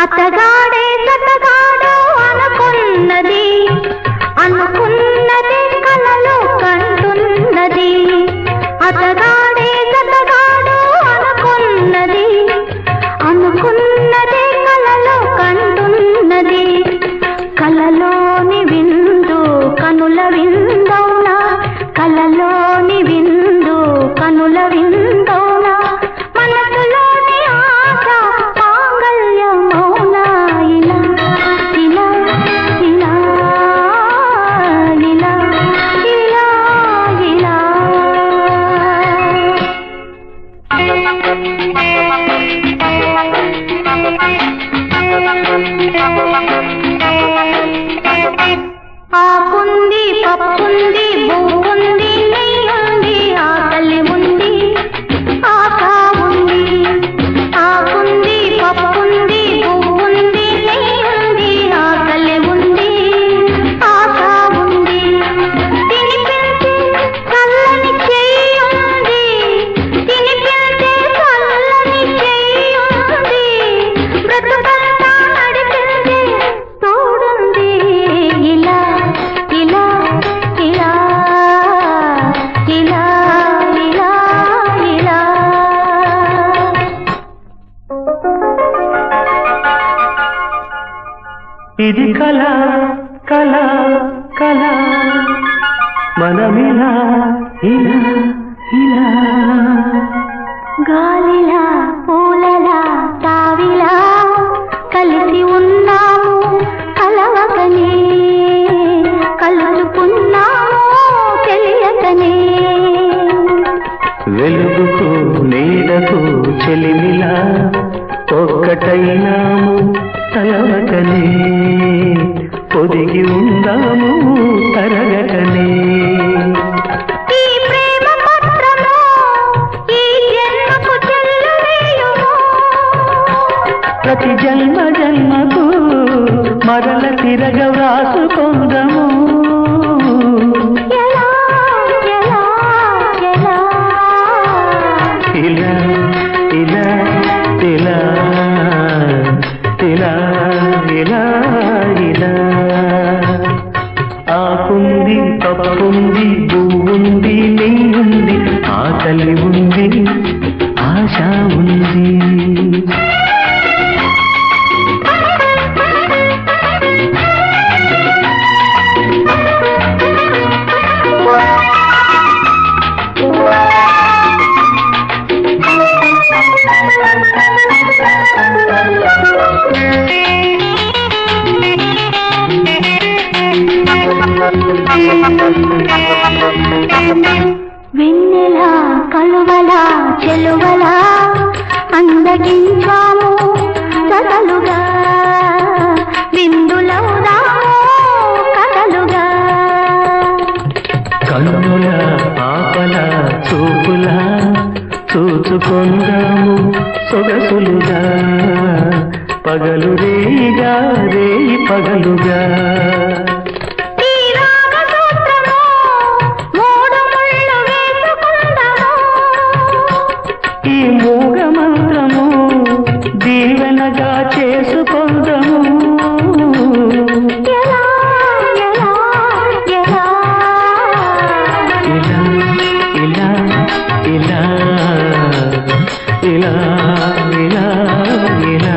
అతగాడే సతగాడు అనుకున్నది అనుకున్నది కలలో కంటున్నది అతగాడే సతగాడు అనుకున్నది అనుకున్నది కలలో కంటున్నది కలలోని విందు కనుల విందౌనా కలలోని విందు కనుల విందౌనా మనసులోని ఆశ మాంగళ్యమౌనా ఇలా ఇలా ఇలా ఇలా ఇలా ఇలా ఆకుంది పప్పుంది బువ్వుంది నెయ్యుంది ఆకలి ఉంది ఆశ ఉంది ఆకుంది పప్పుంది బువ్వుంది నెయ్యుంది ఆకలి ఉంది ఆశ ఉంది తినిపించే చల్లని చెయ్యుంది తినిపించే చల్లని చెయ్యుంది బ్రతుకంతా నడిపించే తోడుంది ఇలా ఇలా ఇలా ఇలా ఇలా ఇలా ఇది కళ కళ కళ మనమిలా ఇలా ఇలా గాలిలా పూలలా తావిలా కలిసి ఉన్నాము కలవకనే కలుసుకున్నాము తెలియకనే వెలుగుకు నీడకు చెలిమిలా ఒక్కటైనాము తలవకనే పొదిగి ఉందాము తరగకనే ఈ ప్రేమ పత్రము ఈ జన్మకు చెల్లువేయుము ప్రతి జన్మ జన్మకు మరల తిరగ వ్రాసుకొందము ఎలా ఎలా ఎలా ఇలా ఇలా ఇలా ఇలా ఇలా ఇలా ఆకుంది పప్పుంది పువ్వుంది నెయ్యుంది ఆకలి ఉంది ఆశ ఉంది వెన్నెలా కలువలా చెలువలా అందగించాము కథలుగా విందులవుదాము కథలుగా కన్నుల ఆపల చూపులా చూచుకొందాము సొగసులుగా పగలు రేయిగా రేయి పగలుగా ఈ మూగ మంత్రము దీవెనగా చేసుకొందము ఎలా ఎలా ఎలా ఇలా ఇలా ఇలా ఇలా ఇలా ఇలా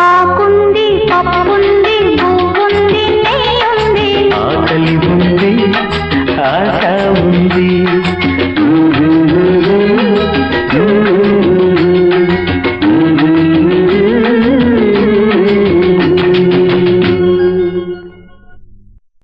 ఆకుంది పప్పుంది బువ్వుంది నెయ్యుంది ఆకలి ఉంది ఆశ ఉంది